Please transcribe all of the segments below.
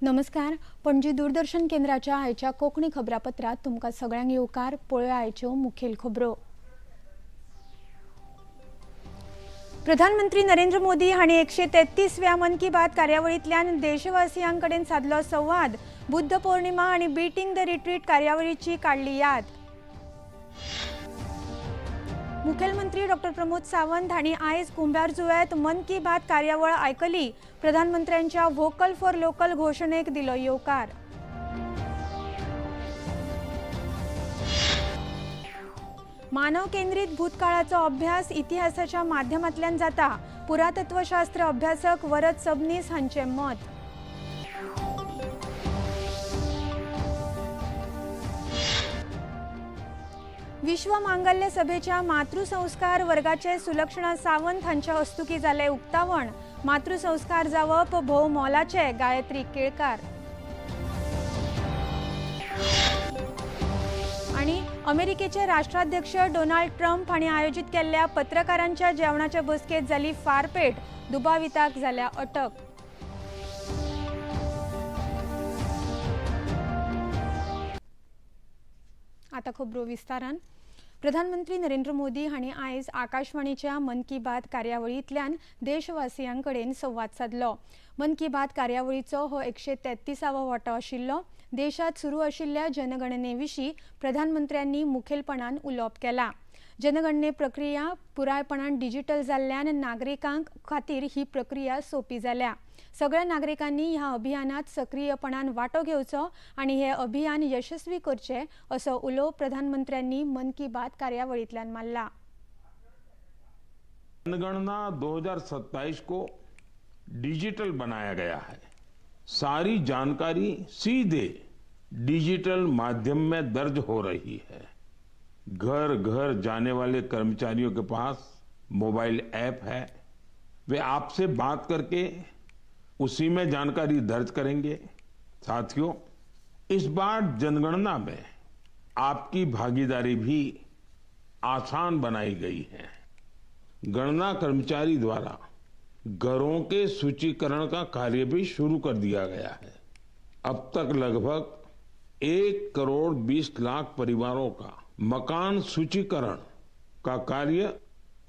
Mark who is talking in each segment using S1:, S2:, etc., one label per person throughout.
S1: नमस्कार. पणजी दूरदर्शन केंद्राच्या आयच्या कोंकणी खबरापत्रात तुमकां सगळ्यांक येवकार. पळोवया आयच्यो मुखेल खबरो. प्रधानमंत्री नरेंद्र मोदी हांणी 133व्या मन की बात कार्यावळींतल्यान देशवासियांकडेन साधलो संवाद. बुद्ध पौर्णिमा आनी बीटिंग द रिट्रीट कार्यावळीची काडली याद. मुखेलमंत्री डॉ. प्रमोद सावंत हांणी आयज कुंभार जुंव्यात मन की बात कार्यावळ आयकली. प्रधानमंत्र्यांच्या व्होकल फॉर लोकल घोषणेक दिलो येवकार. मानव केंद्रीत भूतकाळाचो अभ्यास इतिहासाच्या माध्यमांतल्यान जाता. पुरातत्वशास्त्र अभ्यासक वरद सबनीस हांचें मत. विश्व मांगल्य सभेच्या मातृसंस्कार वर्गाचे सुलक्षणा सावंत हांच्या हस्तुकी जाले उक्तावण. मातृसंस्कार जावप भोव मोलाचे. गायत्री केळकार. आणि अमेरिकेचे राष्ट्राध्यक्ष डोनाल्ड ट्रम्प हांणी आयोजित केल्ल्या पत्रकारांच्या जेवणाच्या बसकेत जाली फारपेट. दुबाविताक जाल्या अटक. आता खबरो विस्तारान. प्रधानमंत्री नरेंद्र मोदी हांणी आयज आकाशवाणीच्या मन की बात कार्यावळींतल्यान देशवासियांकडेन संवाद साधलो. मन की बात कार्यावळीचो हो 133वा वांटो आशिल्लो. देशात सुरू आशिल्ल्या जनगणनेविशीं प्रधानमंत्र्यांनी मुखेलपणान उलोवप केला. जनगणने प्रक्रिया पुरायपणान डिजिटल जाल्ल्यान नागरिकांक खातीर ही प्रक्रिया सोपी जाल्या. सगळ्या नागरिकांनी ह्या अभियानात सक्रियपणान वांटो घेवचो आनी हे अभियान यशस्वी करचे असो उलो प्रधानमंत्र्यांनी मन की बात कार्यावळींतल्यान मारला.
S2: जनगणना 2027 को डिजिटल बनाया गया है. सारी जानकारी सीधे डिजिटल माध्यम में दर्ज हो रही है. घर घर जाने वाले कर्मचारियों के पास मोबाइल ऐप है. वे आपसे बात करके उसी में जानकारी दर्ज करेंगे. साथियों, इस बार जनगणना में आपकी भागीदारी भी आसान बनाई गई है. गणना कर्मचारी द्वारा घरों के सूचीकरण का कार्य भी शुरू कर दिया गया है. अब तक लगभग 1,20,00,000 परिवारों का मकान सूचीकरण का कार्य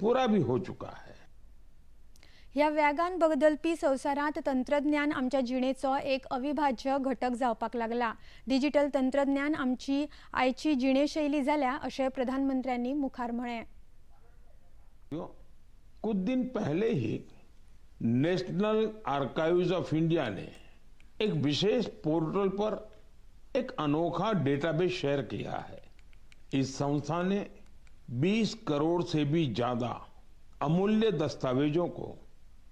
S2: पूरा भी हो चुका है.
S1: ह्या वेगान बदलपी संवसारांत तंत्रज्ञान आमच्या जिणेचो एक अविभाज्य घटक जावपाक लागला. डिजिटल तंत्रज्ञान आमची आयची जिणेशैली जाल्या अशें प्रधानमंत्र्यांनी मुखार म्हळें.
S2: कुछ दिन पहले ही नेशनल आर्काइव्स ऑफ इंडिया ने एक विशेष पोर्टल पर एक अनोखा डेटाबेस शेयर किया है. इस संस्था ने 20 करोड़ से भी ज्यादा अमूल्य दस्तावेजों को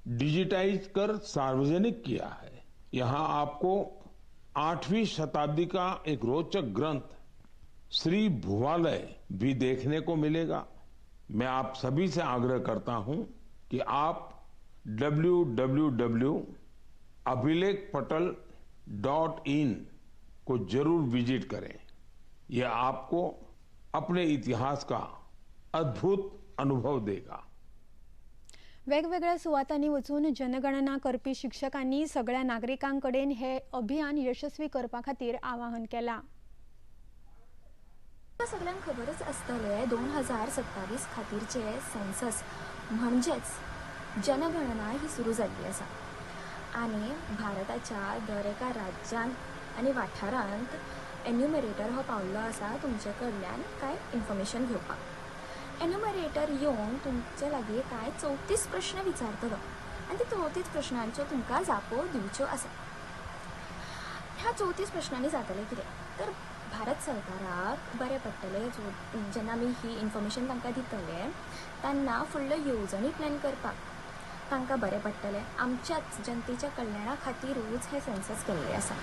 S2: डिजिटाइज कर सार्वजनिक किया है. यहां आपको 8वीं शताब्दी का एक रोचक ग्रंथ श्री भुवालय भी देखने को मिलेगा. मैं आप सभी से आग्रह करता हूं कि आप www.abhilekpatal.in को जरूर विजिट करें. यह आपको अपने इतिहास का अद्भुत अनुभव देगा.
S1: वेगवेगळ्या सुवातांनी वचून जनगणना करपी शिक्षकांनी सगळ्या नागरिकांकडेन हे अभियान यशस्वी करपा खातीर आवाहन केलां.
S3: सगळ्यांक खबरच आसतलें 2027 खातीरचे सेन्सस म्हणजेच जनगणना ही सुरू जाल्ली आसा आनी भारताच्या दर एका राज्यांत आनी वाठारांत एन्युमरेटर हो पावल्लो आसा तुमचे कडल्यान काय इन्फॉर्मेशन घेवपाक. एन्युमरेटर येवन तुमचे लागीं काय 34 प्रश्न विचारतलो आनी ते 34 प्रश्नांच्यो तुमकां जापो दिवच्यो आसा. ह्या 34 प्रश्नांनी जातलें कितें तर भारत सरकाराक बरें पडटलें जेन्ना आमी ही इन्फॉर्मेशन तांकां दितले तेन्ना फुडल्यो येवजणी प्लॅन करपाक तांकां बरें पडटलें. आमच्याच जनतेच्या कल्याणा खातीरूच हे सेन्सस केल्ले आसा.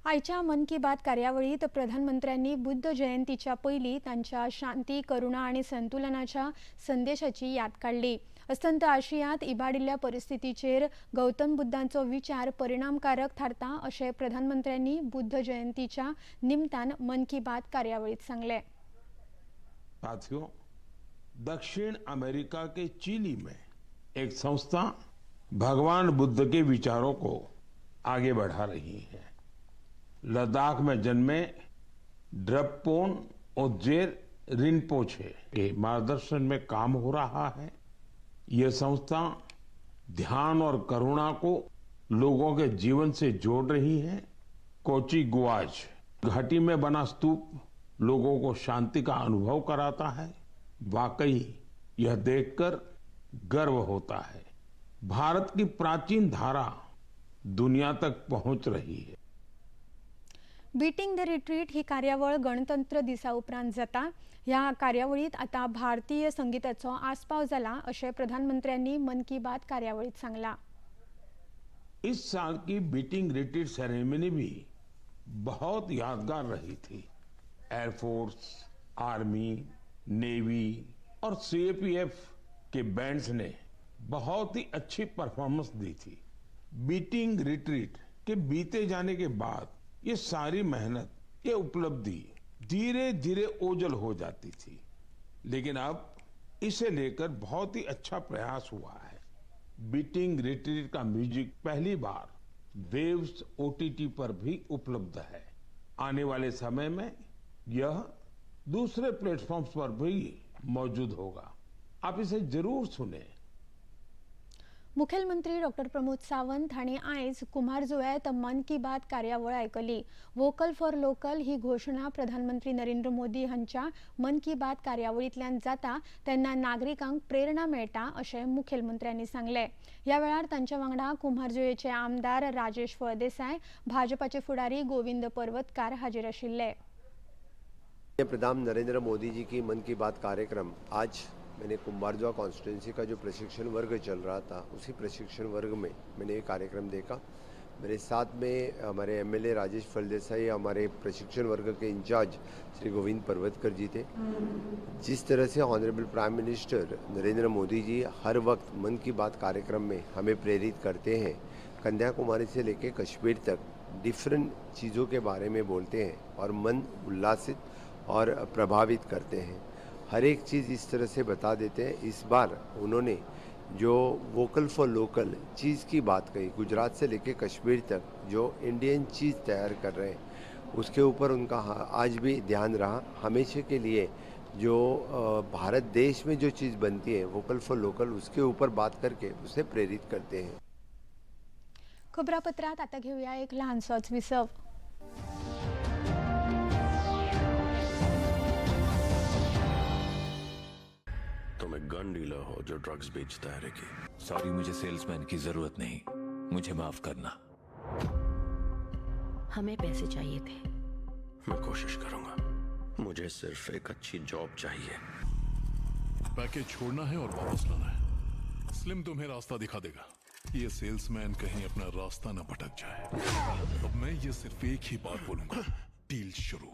S1: आयच्या मन की बात कार्यावळीत प्रधानमंत्र्यांनी बुद्ध जयंतीच्या पयलीं तांच्या शांती, करुणा आनी संतुलनाच्या संदेशाची याद काडली. अस्तंत आशियांत इबाडिल्ल्या परिस्थितीचेर गौतम बुद्धांचो विचार परिणामकारक थारता अशें प्रधानमंत्र्यांनी बुद्ध जयंतीच्या निमतान मन की बात कार्यावळीत सांगलें.
S2: साथियों, दक्षिण अमेरिका के चिली में एक संस्था भगवान बुद्ध के विचारों को आगे बढ़ा रही है। लद्दाख में जन्मे ड्रपपोन ओजेर रिनपोछे के मार्गदर्शन में काम हो रहा है। यह संस्था ध्यान और करुणा को लोगों के जीवन से जोड़ रही है। कोची गुआज घाटी में बना स्तूप लोगों को शांति का अनुभव कराता है। वाकई यह देखकर गर्व होता है, भारत की प्राचीन धारा दुनिया तक पहुंच रही है।
S1: बीटिंग द रिट्रीट ही कार्यावळ गणतंत्र दिसा उपरांत जाता। ह्या कार्यावळीत आता भारतीय संगीताचो आस्पाव जाला अशें प्रधानमंत्र्यांनी मन की बात कार्यावळीत सांगला।
S2: इस साल की बीटिंग रिट्रीट सेरेमनी भी बहुत यादगार रही थी। एयरफोर्स, आर्मी, नेवी और सीएपीएफ के बैंड्स ने बहुत ही अच्छी परफॉर्मेंस दी थी। बीटिंग रिट्रीट के बीते जाने के बाद ये सारी मेहनत, ये उपलब्धि धीरे धीरे ओझल हो जाती थी, लेकिन अब इसे लेकर बहुत ही अच्छा प्रयास हुआ है। बीटिंग रिट्रीट का म्यूजिक पहली बार वेव्स ओटीटी पर भी उपलब्ध है। आने वाले समय में यह दूसरे प्लेटफॉर्म्स पर भी मौजूद होगा। आप इसे जरूर सुने।
S1: मुखेलमंत्री डॉक्टर प्रमोद सावंत हांणी आयज कुमारजुव्यांत मन की बात कार्यावळ आयकली। वोकल फॉर लोकल ही घोषणा प्रधानमंत्री नरेंद्र मोदी हांच्या मन की बात कार्यावळींतल्यान जाता तेन्ना नागरिकांक प्रेरणा मेळटा अशें मुखेलमंत्र्यांनी सांगले। ह्या वेळार तांच्या वांगडा कुमारजुव्याचे आमदार राजेश फळदेसाय, भाजपाचे फुडारी गोविंद पर्वतकार हाजीर आशिल्ले।
S4: प्रधानमंत्री नरेंद्र मोदी जी की मन की बात कार्यक्रम आज मैंने कुंभारजुआ कॉन्स्टिट्यूंसी का जो प्रशिक्षण वर्ग चल रहा था उसी प्रशिक्षण वर्ग में मैंने ये कार्यक्रम देखा। मेरे साथ में हमारे एमएलए राजेश फलदेसाई, हमारे प्रशिक्षण वर्ग के इंचार्ज श्री गोविंद पर्वतकर जी थे। जिस तरह से honourable prime minister Narendra Modi ji हर वक्त मन की बात कार्यक्रम में हमें प्रेरित करते हैं, कन्याकुमारी से लेकर कश्मीर तक डिफरेंट चीज़ों के बारे में बोलते हैं और मन उल्लासित और प्रभावित करते हैं। हर एक चीज़ इस तरह से बता देते हैं। इस बार उन्होंने जो वोकल फॉर लोकल चीज़ की बात कही, गुजरात से लेकर कश्मीर तक जो इंडियन चीज़ तैयार कर रहे हैं उसके ऊपर उनका आज भी ध्यान रहा। हमेशा के लिए जो भारत देश में जो चीज़ बनती है वोकल फॉर लोकल, उसके ऊपर बात करके उसे प्रेरित करते हैं।
S1: खबरापत्रात आता घेऊया एक लहानसोच विसव।
S5: तुम एक गन डीलर हो जो ड्रग्स बेचता है रिकी।
S6: सॉरी, मुझे सेल्समैन की जरूरत नहीं, मुझे माफ करना।
S7: हमें पैसे चाहिए थे।
S5: मैं कोशिश करूंगा। मुझे सिर्फ एक अच्छी जॉब चाहिए।
S8: पैकेज छोड़ना है और वापस लाना है। स्लिम तुम्हें रास्ता दिखा देगा। ये सेल्समैन कहीं अपना रास्ता न भटक जाए। अब मैं ये सिर्फ एक ही बात बोलूंगा, डील शुरू।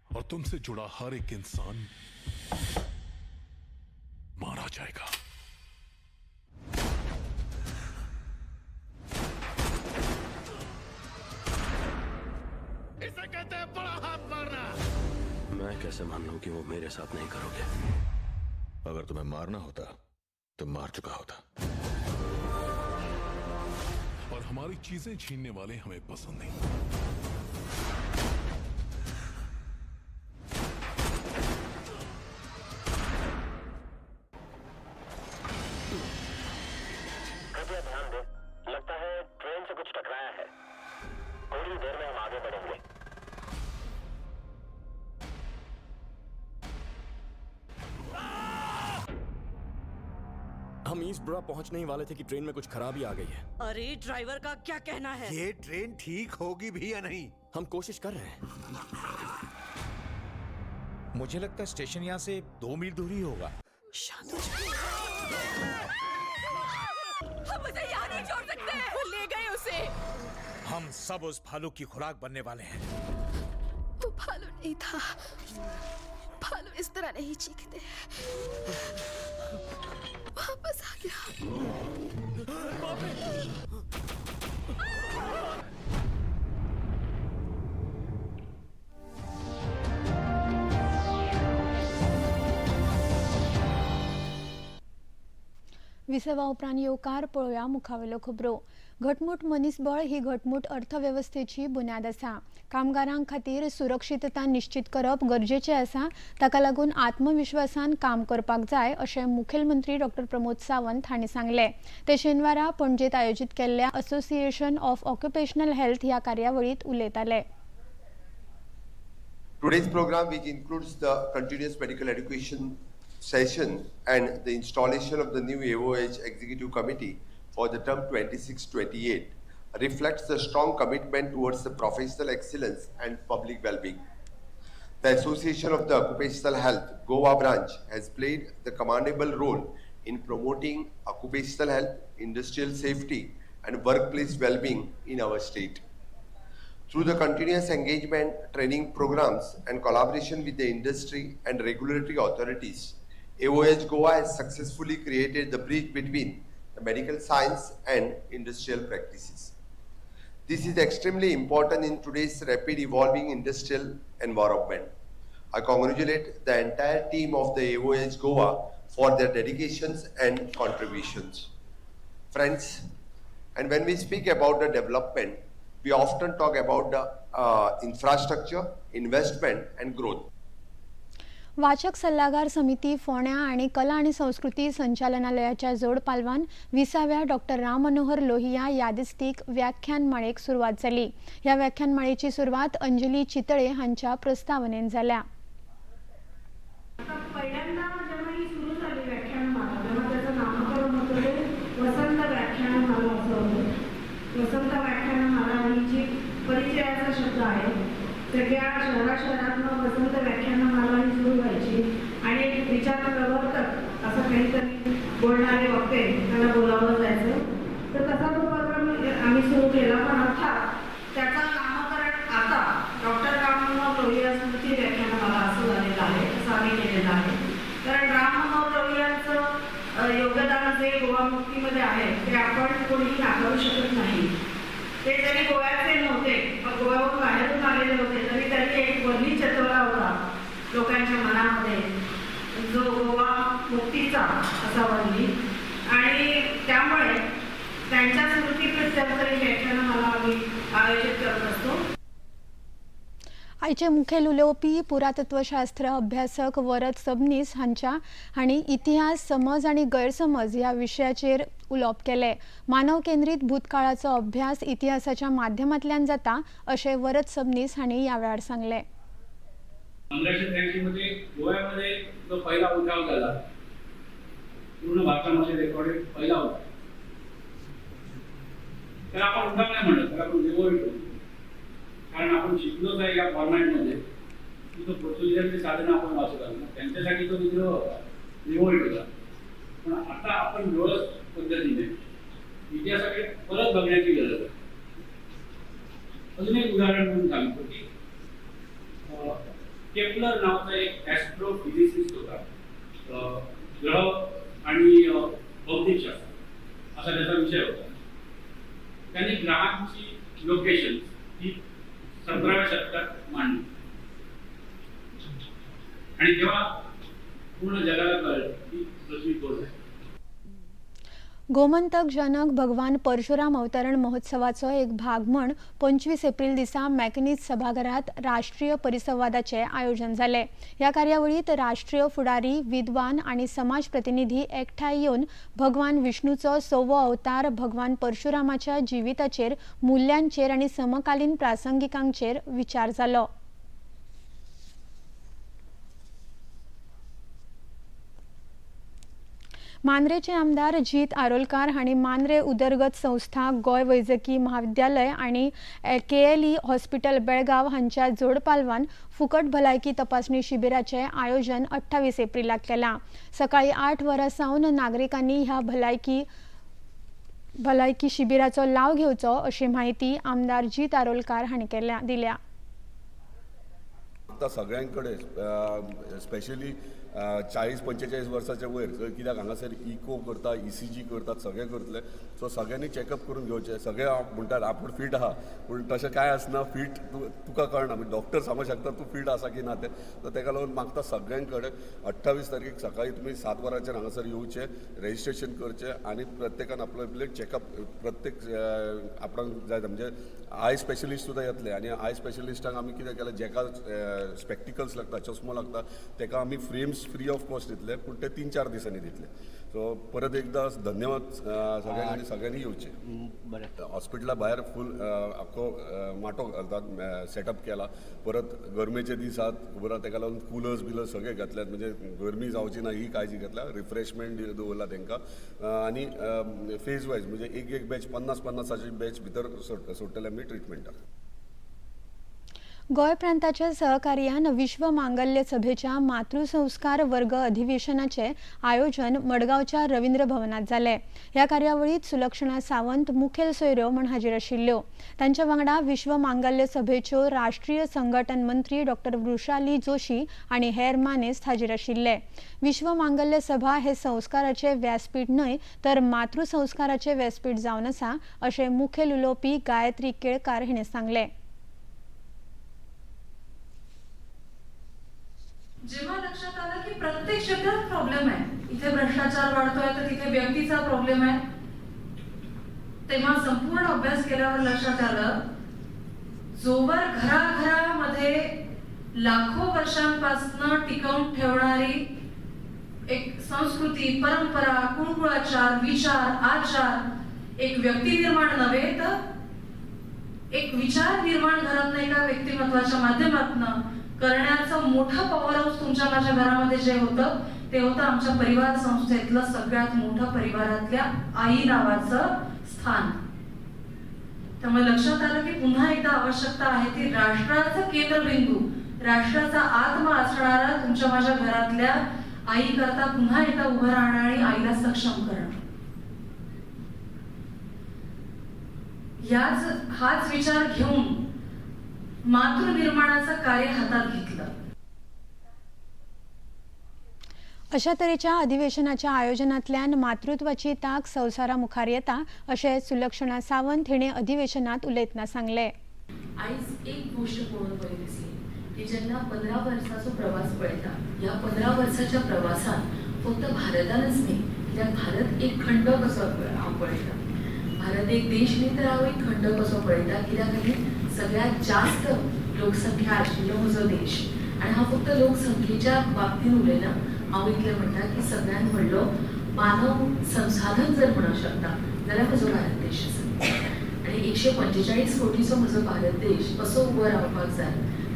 S8: और तुमसे जुड़ा हर एक इंसान मारा जाएगा।
S5: इसे कहते हैं बड़ा हाथ मारना। मैं कैसे मान लूं कि वो मेरे साथ नहीं करोगे?
S6: अगर तुम्हें मारना होता तो मार चुका होता।
S8: और हमारी चीजें छीनने वाले हमें पसंद नहीं।
S5: कृपया ध्यान दें, लगता है ट्रेन से कुछ टकराया है। थोड़ी देर में हम आगे बढ़ेंगे।
S9: हम ईस्टबरा पहुंचने ही वाले थे कि ट्रेन में कुछ खराबी आ गई है।
S7: अरे ड्राइवर का क्या कहना है?
S10: ये ट्रेन ठीक होगी भी या नहीं?
S9: हम कोशिश कर रहे हैं।
S6: मुझे लगता है स्टेशन यहाँ से 2 मील दूर ही होगा।
S7: शांत हो जाओ। हम उसे यहाँ नहीं छोड़ सकते। वो ले गए उसे।
S10: हम सब उस भालू की खुराक बनने वाले हैं।
S3: वो भालू नहीं था। भालू इस तरह नहीं चीखते। वापस आ गया।
S1: विसेवा उपरांत येवकार पळोवया मुखावेल्यो खबरो. घटमूट मनीसबळ ही घटमूट अर्थवेवस्थेची बुन्याद आसा. कामगारांक खातीर सुरक्षीतता निश्चित करप गरजेचें आसा. ताका लागून आत्मविश्वासान काम करपाक जाय अशें मुखेलमंत्री डॉ. प्रमोद सावंत हांणी सांगलें. ते शेनवारा पणजेंत आयोजीत केल्ल्या असोसिएशन ऑफ ऑक्युपेशनल हेल्थ ह्या कार्यावळींत उलयताले.
S4: Today's program, which includes the continuous medical education session and the installation of the new AOH Executive Committee for the term 26-28, reflects the strong commitment towards the professional excellence and public well-being. The Association of the Occupational Health Goa branch has played the commendable role in promoting occupational health, industrial safety, and workplace well-being in our state. Through the continuous engagement, training programs, and collaboration with the industry and regulatory authorities, AOH Goa has successfully created the bridge between the medical science and industrial practices. This is extremely important in today's rapid evolving industrial environment. I congratulate the entire team of the AOH Goa for their dedications and contributions. Friends, and when we speak about the development, we often talk about the infrastructure, investment and growth.
S1: वाचक सल्लागार समिती फोंड्या आनी कला आनी संस्कृती संचालनालयाच्या जोड पालवान 20व्या डॉ. राम मनोहर लोहिया यादिस्तीक व्याख्यानमाळेक सुरवात जाली. ह्या व्याख्यानमाळेची सुरवात अंजली चितळे हांच्या प्रस्तावनेन जाल्या.
S11: पहिल्यांदा जेव्हा ही सुरू झाली व्याख्यानमाला, तेव्हा त्याचं नामकरण होतं ते वसंत व्याख्यानमाला असं होतं. वसंत व्याख्यानमाला ही जी परिचयाचा शब्द आहे, सगळ्या शहरातनं वसंत व्याख्यानमाला ही सुरू व्हायची आणि एक विचार प्रवर्तक असं काहीतरी बोलणारे वक्ते त्यांना बोलावलं जायचं. तर तसा तो प्रोग्राम आम्ही सुरू केला. पण अर्थात त्याचं नामकरण आता डॉक्टर राम मनोहर लोहिया स्मृती व्याख्यानमाला असं झालेलं आहे, असं आम्ही केलेलं आहे. कारण राम मनोहर लोहियांचं योगदान जे गोवा मुक्तीमध्ये आहे ते आपण कोणीही नाकारू शकत नाही. ते जरी गोव्याचे नव्हते, पण गोव्यावरून बाहेरून आलेले होते, तरी त्यांनी एक वर्णी चतवला होता लोकांच्या मनामध्ये, जो गोवा मुक्तीचा असा वर्णी. आणि त्यामुळे त्यांच्या स्मृतीप्रित्यर्थ ही व्याख्यानं मला आम्ही आयोजित करत असतो.
S1: आयचे मुखेल उलोवपी पुरातत्वशास्त्र अभ्यासक वरद सबनीस हांणी इतिहास, समज आणि गैरसमज ह्या विशयाचेर उलोवप केले. मानव केंद्रीत भूतकाळाचो अभ्यास इतिहासाच्या माध्यमांतल्यान जाता अशें वरद सबनीस हांणी ह्या वेळार सांगलें.
S12: 1983 मध्ये गोव्यामध्ये जो पहिला उठाव झाला, पूर्ण भारतामध्ये रेकॉर्डेड पहिला होता. तर आपण उठाव नाही म्हणत, तर आपण रिव्होल्ट, कारण आपण शिकलोच आहे या फॉर्मॅटमध्ये. तो पोर्तुगीजांची साधनं आपण वाचत आलो, त्यांच्यासाठी तो विद्रोह होता, रिव्होल्ट होता. पण आता आपण व्यवस्थित पद्धतीने इतिहासाकडे परत बघण्याची गरज आहे. अजून एक उदाहरण म्हणून सांगतो की केपलर नावाचा एक ॲस्ट्रोफिजिसिस्ट होता. ग्रह आणि भौतिकशास्त्र असा त्याचा विषय होता. त्यांनी ग्रहांची लोकेशन ही 17व्या शतकात मांडली आणि तेव्हा पूर्ण जगाला कळलं की पृथ्वी गोल आहे.
S1: गोमंतक जनक भगवान परशुराम अवतरण महोत्सवाचो एक भाग म्हण 25 एप्रिल दिसा मॅकनीज सभाघरात राष्ट्रीय परिसंवादाचे आयोजन जाले. ह्या कार्यावळीत राष्ट्रीय फुडारी, विद्वान आणि समाज प्रतिनिधी एकठांय येवन भगवान विष्णूचो 6वो अवतार भगवान परशुरामाच्या जिविताचेर, मूल्यांचेर आणि समकालीन प्रासंगिकांचेर विचार जालो. मांद्रेचे आमदार जीत आरोलकार हांणी मांद्रे उदरगत संस्था, गोय वैजकी महाविद्यालय आणि KLE हॉस्पिटल बेळगांव हांच्या जोड पालवान फुकट भलायकी तपासणी शिबिराचे आयोजन 28 एप्रिलाक केलां. सकाळी 8 वरां सावन नागरिकांनी ह्या भलायकी शिबिराचो लाव घेवचो अशी माहिती आमदार जीत आरोलकार हांणी दिल्या.
S13: आता सगळ्यांकडे स्पेशली 40-45 वर्साच्या वयर जर कित्याक हांगासर इको करता ECG करतात सगळें करतले सो सगळ्यांनी चॅकअप करून घेवचें सगळे म्हणटात आपूण फीट आहा पूण तशें कांय आसना फीट तुका कळना म्हणजे डॉक्टर सांगूंक शकता तूं फीट आसा की ना तें सो ताका लागून मागता सगळ्यां कडेन 28 तारखेक सकाळी तुमी 7 वरांचेर हांगासर येवचें रजिस्ट्रेशन करचें आनी प्रत्येकान आपले चॅकअप प्रत्येक आपणाक जाय म्हणजे आय स्पेशलिस्ट सुद्दां येतले आनी आय स्पेशलिस्टांक आमी कितें केलें जेका स्पेक्टिकल्स लागता चश्मो लागता ताका आमी फ्रेम्स फ्री ऑफ कॉस्ट दितले पूण ते 3-4 दिसांनी दितले सो परत एकदा धन्यवाद सगळ्यांक आनी सगळ्यांनी येवचें बरें हॉस्पिटला भायर फूल आख्खो माटो घालतात सेटअप केला परत गरमेचे दीस आसात खबर आहा ताका लागून कुलर्स सगळे घातल्यात म्हणजे गरमी जावची ना ही काळजी घेतल्या रिफ्रेशमेंट दवरला तांकां आनी फेज वायज म्हणजे एक बॅच 50-50 बॅच भितर सोडटले आमी ट्रिटमेंटाक
S1: गोंय प्रांताच्या सहकार्यान विश्व मांगल्य सभेच्या मातृसंस्कार वर्ग अधिवेशनाचे आयोजन मडगावच्या रवींद्र भवनात जाले ह्या कार्यावळीत सुलक्षणा सावंत मुखेल सोयऱ्यो म्हण हाजीर आशिल्ल्यो तांच्या वांगडा विश्व मांगल्य सभेच्यो राष्ट्रीय संघटन मंत्री डॉक्टर वृषाली जोशी आणि हेर मानेस्त हाजीर आशिल्ले विश्व मांगल्य सभा हे संस्काराचे व्यासपीठ न्हय तर मातृसंस्काराचे व्यासपीठ जावन आसा अशें मुखेल उलोवपी गायत्री केळकार हिणें सांगले
S11: जेव्हा लक्षात आलं की प्रत्येक क्षेत्रात प्रॉब्लेम आहे इथे भ्रष्टाचार वाढतोय तर तिथे व्यक्तीचा प्रॉब्लेम आहे तेव्हा संपूर्ण अभ्यास केल्यावर लक्षात आलं जोवर घराघरामध्ये लाखो वर्षांपासून टिकवून ठेवणारी एक संस्कृती परंपरा कुळकुळाचार विचार आचार एक व्यक्ती निर्माण नव्हे तर एक विचार निर्माण घरातनं एका व्यक्तिमत्वाच्या माध्यमातून करण्याचं मोठं पॉवर हाऊस तुमच्या माझ्या घरामध्ये जे होतं ते होतं आमच्या परिवार संस्थेतलं सगळ्यात मोठं परिवारातल्या आई नावाचं स्थान त्यामुळे लक्षात आलं की पुन्हा एकदा आवश्यकता आहे ती राष्ट्राचं केंद्रबिंदू राष्ट्राचा आत्मा असणारा तुमच्या माझ्या घरातल्या आई करता पुन्हा एकदा उभं राहणं आणि आईला सक्षम करणं हाच विचार घेऊन मातृनिर्माणाचं कार्य हातात घेतलं
S1: अशा तरेच्या अधिवेशनाच्या आयोजनांतल्यान मातृत्वाची ताक संवसारा मुखार येता अशें सुलक्षणा सावंत हिणें अधिवेशनात उलयतना सांगलें
S14: आयज एक गोष्ट पळोवन बरी दिसली की जेन्ना 15 वर्सांचो प्रवास पळयता ह्या 15 वर्साच्या प्रवासात फक्त भारतानच न्ही कित्याक भारत एक खंड कसो हांव पळयता भारत एक देश न्ही तर हांव एक खंड कसो पळयता कित्याक आनी सगळ्यात जास्त लोकसंख्या आशिल्लो म्हजो देश आनी हांव फक्त लोकसंख्येच्या बाबतींत उलयना हांव इतलें म्हणटा की सगळ्यांत व्हडलो मानव संसाधन जर म्हणूंक शकता जाल्यार म्हजो भारत देश आसा आनी 145 कोटीचो म्हजो भारत देश कसो उबो रावपाक जाय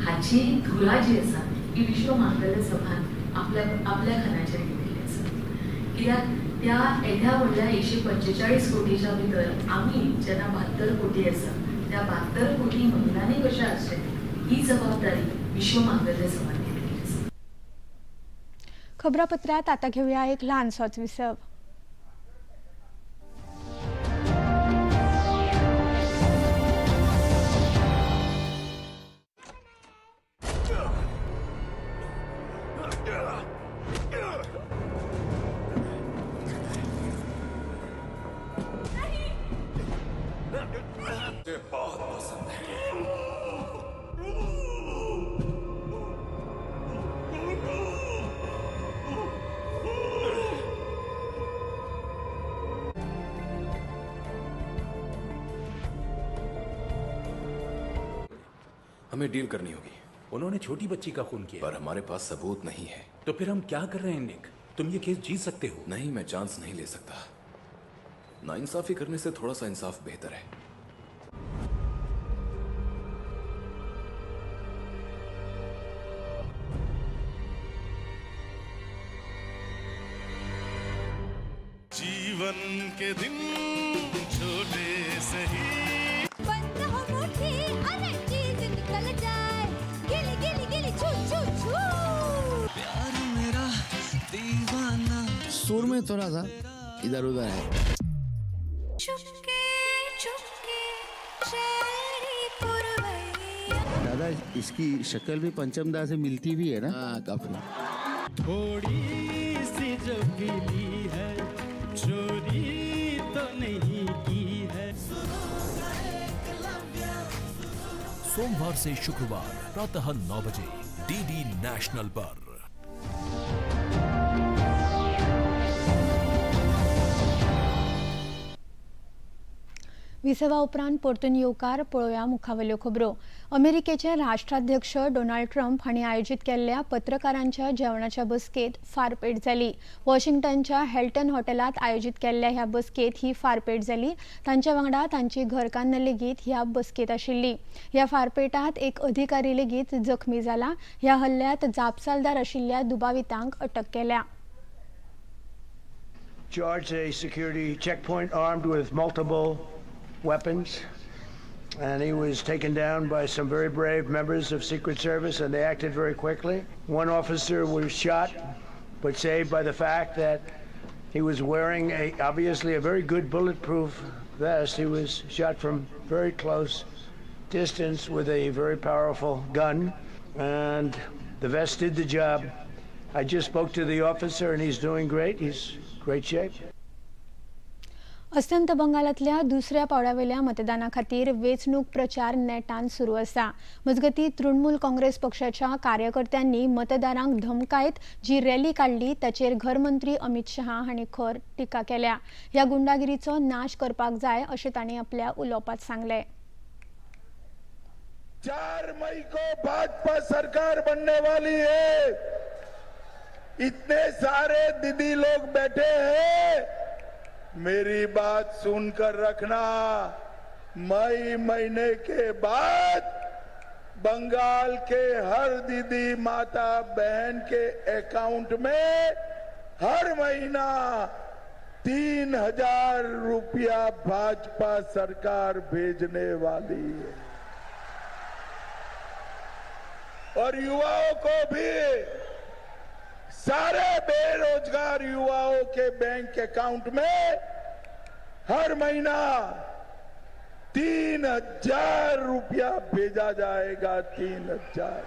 S14: हाची धुरा जी आसा ही विश्व मांगल्य सभान आपल्या खानाचेर घेतिल्ली आसा कित्याक त्या एद्या व्हडल्या 145 कोटीच्या भितर आमी जेन्ना 72 कोटी आसा त्या 72 कोटी महिलांनी कशें आसचें ही जबाबदारी विश्व मांगल्य सभान घेतिल्ली आसा
S1: खबरापत्रात आता घेऊया एक लहानसोच विसव
S6: बहुत पसंद है हमें डील करनी होगी
S10: उन्होंने छोटी बच्ची का खून किया
S6: पर हमारे पास सबूत नहीं है
S10: तो फिर हम क्या कर रहे हैं निक तुम ये केस जीत सकते हो
S6: नहीं मैं चांस नहीं ले सकता नाइंसाफी करने से थोड़ा सा इंसाफ बेहतर है
S15: जीवन के दिन छोटे सही
S7: बंद हो मुट्ठी अरे चीज निकल जाए गिली गिली गिली छू छू छू
S15: प्यार मेरा दीवाना
S16: सुर में थोड़ा सा इधर उधर है
S7: चुपके चुपके शहरी पुरवैया
S16: दादा इसकी शक्ल भी पंचमदा से मिलती भी है ना? हाँ काफी
S15: थोड़ी सी जो पीली है चोरी तो नहीं की है।
S17: सोमवार से शुक्रवार प्रातः 9 बजे डीडी नेशनल पर।
S1: विसवा उपरांत परतून येवकार पळोवया मुखावयल्यो खबरो। अमेरिकेचे राष्ट्राध्यक्ष डोनाल्ड ट्रम्प हांणी आयोजीत केल्ल्या पत्रकारांच्या जेवणाच्या बसकेत फारपेट जाली। वॉशिंग्टनच्या हेल्टन हॉटेलात आयोजीत केल्ल्या ह्या बसकेत ही फारपेट जाली। तांच्या वांगडा तांची घरकान्न लेगीत ह्या बसकेत आशिल्ली। ह्या फारपेटात एक अधिकारी लेगीत जखमी जाला। ह्या हल्ल्यात जापसालदार आशिल्ल्या दुबावितांक अटक केल्या।
S18: Charged a security checkpoint armed with multiple weapons, and he was taken down by some very brave members of Secret Service, and they acted very quickly. One officer was shot, but saved by the fact that he was wearing obviously a very good bulletproof vest. He was shot from very close distance with a very powerful gun, and the vest did the job. I just spoke to the officer, and he's doing great. He's in great shape.
S1: अस्तंत बंगालातल्या दुसऱ्या पावड्यावयल्या मतदाना खातीर वेंचणूक प्रचार नेटान सुरू आसा। मजगतीं तृणमूल काँग्रेस पक्षाच्या कार्यकर्त्यांनी मतदारांक धमकायत जी रॅली काढली ताचेर घरमंत्री अमित शहा हांणी खर टिका केल्या। ह्या गुंडागिरीचो नाश करपाक जाय अशें तांणी आपल्या उलोवपांत सांगलें।
S19: 4 मई को भाजपा सरकार बनने वाली है। इतने सारे दीदी लोग बैठे हैं, मेरी बात सुनकर रखना। मई महीने के बाद बंगाल के हर दीदी माता बहन के अकाउंट में हर महीना 3,000 रुपया भाजपा सरकार भेजने वाली है। और युवाओं को भी, सारे बेरोजगार युवाओं के बैंक अकाउंट में हर महीना 3,000 रुपया भेजा जाएगा। 3,000।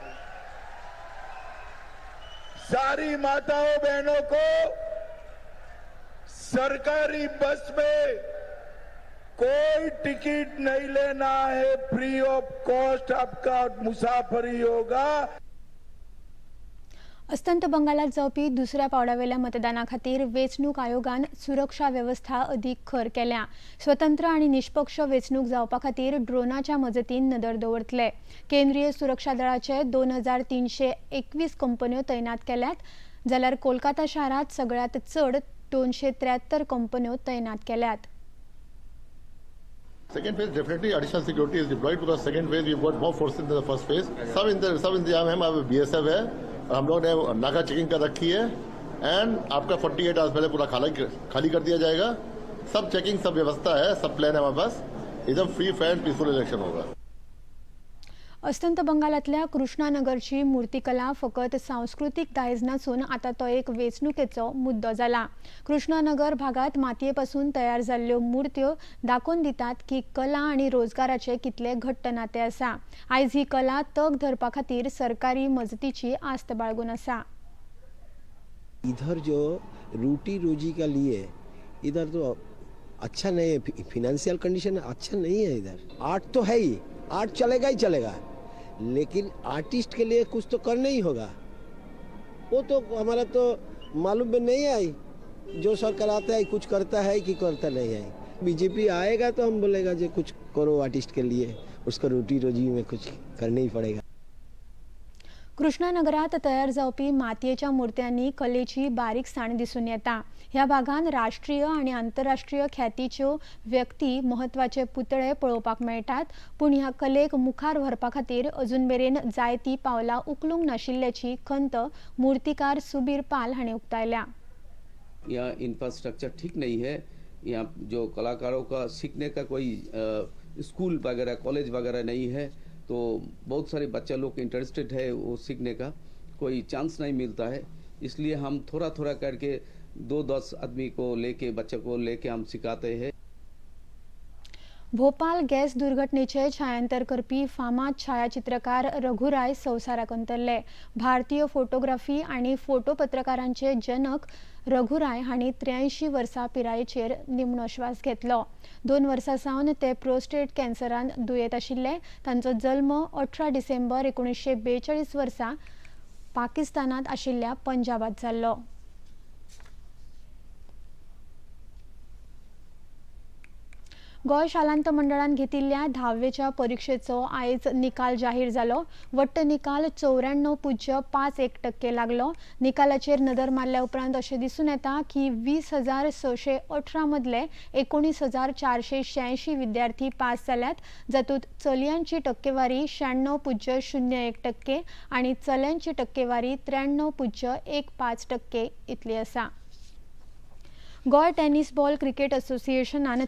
S19: सारी माताओं बहनों को सरकारी बस में कोई टिकट नहीं लेना है, फ्री ऑफ कॉस्ट आपका मुसाफरी होगा।
S1: अस्तंत बंगालात जावपी दुसऱ्या पावड्यावयल्या मतदाना खातीर वेंचणूक आयोगान सुरक्षा व्यवस्था अदीक खर केल्या। स्वतंत्र आनी निष्पक्ष वेंचणूक जावपा खातीर ड्रोनाच्या मजतीन नदर दवरतले। केंद्रीय सुरक्षा दळाचे 2,321 कंपन्यो तैनात केल्यात, जाल्यार कोलकाता शारात सगळ्यात चड 273 कंपन्यो तैनात केल्यात।
S20: Second phase, definitely additional security is deployed because second phase we've got more forces than the first phase. सब इंतजाम है, हमारे BSF है, हम लोग ने नाका चेकिंग कर रखी है एंड आपका 48 आवर्स पहले पूरा खाली कर दिया जाएगा। सब चेकिंग, सब व्यवस्था है, सब प्लान है हमारे पास। एकदम फ्री फेयर पीसफुल इलेक्शन होगा।
S1: अस्तंत बंगालातल्या कृष्णानगरची मूर्तिकला फकत सांस्कृतिक दायज नसून आता तो एक वेंचणुकेचो मुद्दो जाला। कृष्णानगर भागात मातयेपासून तयार जाल्ल्यो मूर्त्यो दाखोवन दितात की कला आणि रोजगाराचे कितले घट्ट नाते आसा। आयज ही कला तग धरपा खातीर सरकारी मजतीची आस्त बाळगून आसा।
S21: इधर जो रोटी रोजी का लिए इधर तो अच्छा नहीं है, फिनेंशियल कंडीशन अच्छा नहीं है। इधर आर्ट तो है ही, आर्ट चलेगा ही चलेगा, लेकिन आर्टिस्ट के लिए कुछ तो करना ही होगा। वो तो हमारा तो मालूम में नहीं आई, जो सरकार आता है कुछ करता है कि करता नहीं है। बीजेपी आएगा तो हम बोलेगा जो कुछ करो आर्टिस्ट के लिए, उसका रोटी रोजी में कुछ करना ही पड़ेगा।
S1: कृष्णानगरात तयार जावपी मातयेच्या मूर्त्यांनी कलेची बारीकसाण दिसून येता। ह्या भागात राष्ट्रीय आणि आंतरराष्ट्रीय ख्यातीच्यो व्यक्ती महत्वाचे पुतळे पळोवपाक मेळटात, पूण ह्या कलेक मुखार व्हरपा खातीर अजून मेरेन जायती पावलां उखलूंक नाशिल्ल्याची खंत मूर्तिकार सुबीर पाल हांणी उक्तायल्या।
S22: यहाँ इंफ्रास्ट्रक्चर ठीक नहीं है। यहाँ जो कलाकारों का सीखने का कोई स्कूल वगैरह कॉलेज वगैरह नहीं है, तो बहुत सारे बच्चा लोग इंटरेस्टेड है वो सीखने का, कोई चांस नहीं मिलता है। इसलिए हम थोड़ा थोड़ा करके 2-10 आदमी को लेके, बच्चे को लेके हम सिखाते हैं।
S1: भोपाल गॅस दुर्घटनेचे छायांतर करपी फामाद छायाचित्रकार रघुराय संवसाराक अंतरले. भारतीय फोटोग्राफी आणि फोटो पत्रकारांचे जनक रघुराय हांणी 83 वर्सां पिरायेचेर निमणो श्वास घेतलो. 2 वर्सां सावन ते प्रोस्टेट कॅन्सरान दुयेत आशिल्ले. तांचो जल्म 18 डिसेंबर 1942 वर्सा पाकिस्तानात आशिल्ल्या पंजाबात जाल्लो. गोंय शालांत मंडळान घेतिल्ल्या 10वेच्या परीक्षेचो आयज निकाल जाहीर जालो. वट्ट निकाल 94.51% लागलो. निकालाचेर नदर मारल्या उपरांत अशें दिसून येता की 20,618 मदले 19,486 विद्यार्थी पास जाल्यात. जातूंत चलयांची टक्केवारी 96.01% आनी चल्यांची टक्केवारी 93.15% इतली आसा. गोंय टेनिस बॉल क्रिकेट असोसिएशनान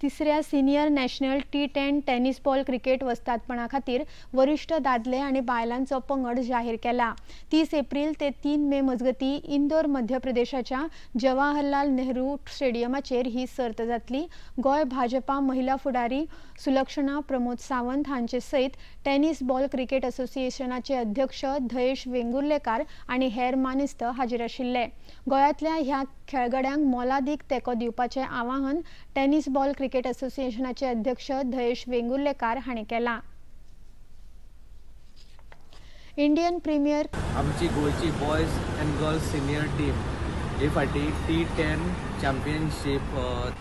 S1: तिसऱ्या senior national T10 tennis ball cricket वस्तादपणा खातीर वरिश्ठ दादले आनी बायलांचो पंगड जाहीर केला. 30 एप्रिल ते 3 मे मजगती इंदोर मध्य प्रदेशाच्या जवाहरलाल नेहरू स्टेडियमाचेर ही सर्त जातली. गोंय भाजपा महिला फुडारी सुलक्षणा प्रमोद सावंत हांचे सयत टेनिस बॉल क्रिकेट असोसिएशनाचे अध्यक्ष धयेश वेंगुर्लेकार आनी हेर मानेस्त हाजीर आशिल्ले. गोंयांतल्या ह्या खेळगड्यांक मोलादीक तेंको दिवपाचें आवाहन टेनिस बॉल क्रिकेट असोसिएशनाचे अध्यक्ष धयेश वेंगुर्लेकार हांणी केलां. इंडियन प्रीमियर
S2: आमची गोंयची boys end girls senior team हे फाटी T10 championship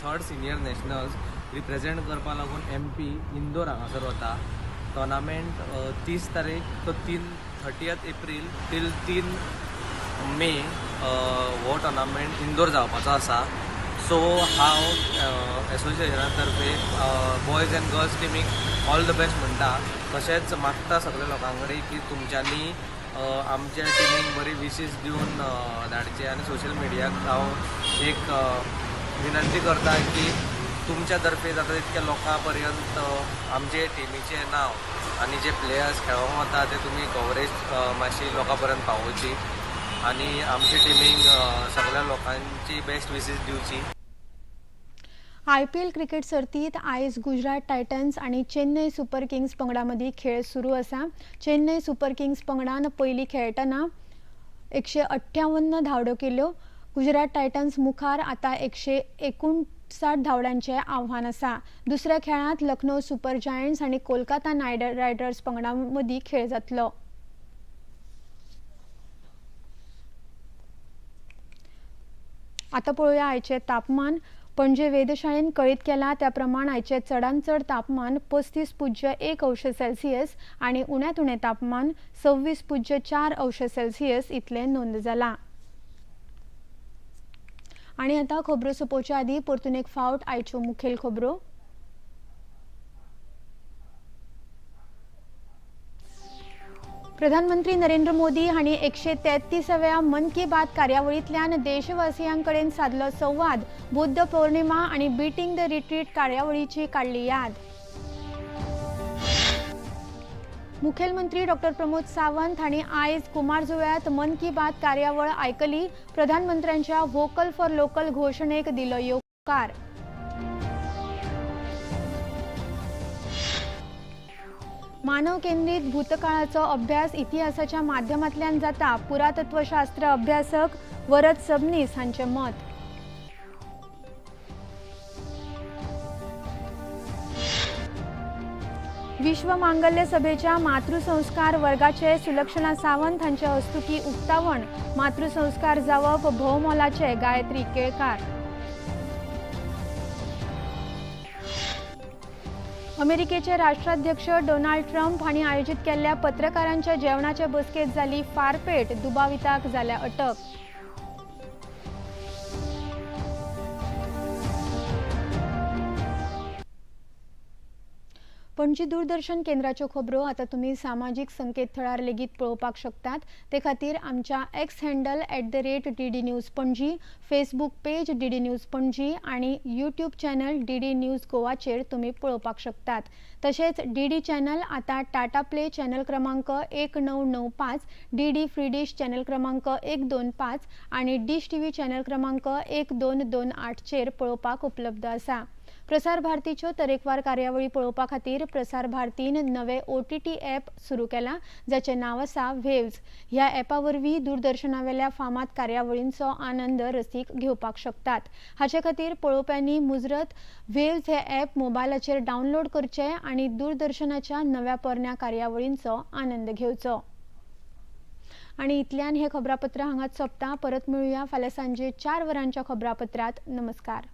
S2: 3rd senior nationals represent करपा लागून MP इंदोर हांगासर वता. टोर्नामेंट 30 तारीख तो 30th एप्रील टील 3 मे हो टोर्नामेंट इंदोर जावपाचो आसा. सो हांव एसोसिएशना तर्फे बॉयज एंड गर्ल्स टिमीक ऑल द बेस्ट म्हणटा. तशेंच मागता सगळ्या लोकां कडेन की तुमच्यांनी आमच्या टिमीक बरी विशीस दिवन धाडचे आनी सोशल मिडियाक हांव एक विनंती करता की तुमच्या तर्फे जाता तितक्या लोकां पर्यंत आमचे टिमीचें नांव आनी जे प्लेयर्स खेळोंक वता ते तुमी कवरेज मातशी लोकां पर्यंत पावोवची आनी आमचे टिमीक सगळ्या लोकांची बेस्ट विशीस दिवची.
S1: IPL क्रिकेट सर्तीत आयज गुजरात टायटन्स आनी चेन्नई सुपर किंग्स पंगडा मदीं खेळ सुरू आसा. चेन्नई सुपर किंग्स पंगडान पयलीं खेळटना 158 धांवड्यो केल्यो. गुजरात टायटन्स मुखार आतां 159 धांवड्यांचें आव्हान आसा. दुसऱ्या खेळांत लखनौ सुपर जायंट्स आनी कोलकाता नायट रायडर्स पंगडा मदीं खेळ जातलो. आतां पळोवया आयचें तापमान. पणजे वेधशाळेन कळीत केला त्या प्रमाण आयचें चडांत चड तापमान 35.1 अंश सेल्सियस आनी उण्यांत उणें तापमान 26.4 अंश सेल्सियस इतलें नोंद जालां. आनी आतां खबरो सोंपोवचे आदीं परतून एक फावट आयच्यो मुखेल खबरो. प्रधानमंत्री नरेंद्र मोदी हांणी 133व्या मन की बात कार्यावळींतल्यान देशवासियांकडेन साधलो संवाद. बुद्ध पौर्णिमा आनी बीटिंग द रिट्रीट कार्यावळीची काडली याद. मुखेलमंत्री डॉ प्रमोद सावंत हांणी आयज कुमारजुव्यांत मन की बात कार्यावळ आयकली. प्रधानमंत्र्यांच्या व्होकल फॉर लोकल घोशणेक दिलो येवकार. मानव केंद्रीत भूतकाळाचो अभ्यास इतिहासाच्या माध्यमांतल्यान जाता. पुरातत्वशास्त्र अभ्यासक वरद सबनीस हांचें मत. विश्व मांगल्य सभेच्या मातृसंस्कार वर्गाचे सुलक्षणा सावंत हांचे हस्तुकी उक्तावण. मातृसंस्कार जावप भोवमोलाचे गायत्री केळकार. अमेरिकेचे राष्ट्राध्यक्ष डोनाल्ड ट्रम्प हांणी आयोजीत केल्ल्या पत्रकारांच्या जेवणाच्या बसकेत जाली फारपेट. दुबाविताक जाल्या अटक. पणजी दूरदर्शन केंद्राच्यो खबरो आतां तुमी सामाजीक संकेतथळार लेगीत पळोवपाक शकतात. ते खातीर आमच्या X handle @DD news Panaji, Facebook page DD news Panaji आनी यूट्यूब चॅनल DD न्यूज गोवाचेर तुमी पळोवपाक शकतात. तशेंच DD चॅनल आतां टाटा प्ले चॅनल क्रमांक 1995, DD फ्री डिश चॅनल क्रमांक 125 आनी डिश TV चॅनल क्रमांक 1228 चेर पळोवपाक उपलब्ध आसा. प्रसार भारतीच्यो तरेकवार कार्यावळी पळोवपा खातीर प्रसार भारतीन नवे OTT ॲप सुरू केला, जाचें नांव आसा वेव्ज. ह्या ॲपा वरवीं दूरदर्शनावेल्या फामाद कार्यावळींचो आनंद रसीक घेवपाक शकतात. हाचे खातीर पळोवप्यांनी मुजरत वेव्ज हे ॲप मोबायलाचेर डावनलोड करचें आनी दूरदर्शनाच्या नव्या पोरण्या कार्यावळींचो आनंद घेवचो. आणि इतल्यान हे खबरापत्र हांगाच सोंपता. परत मेळुया फाल्यां सांजे 4 वरांच्या खबरापत्रांत. नमस्कार.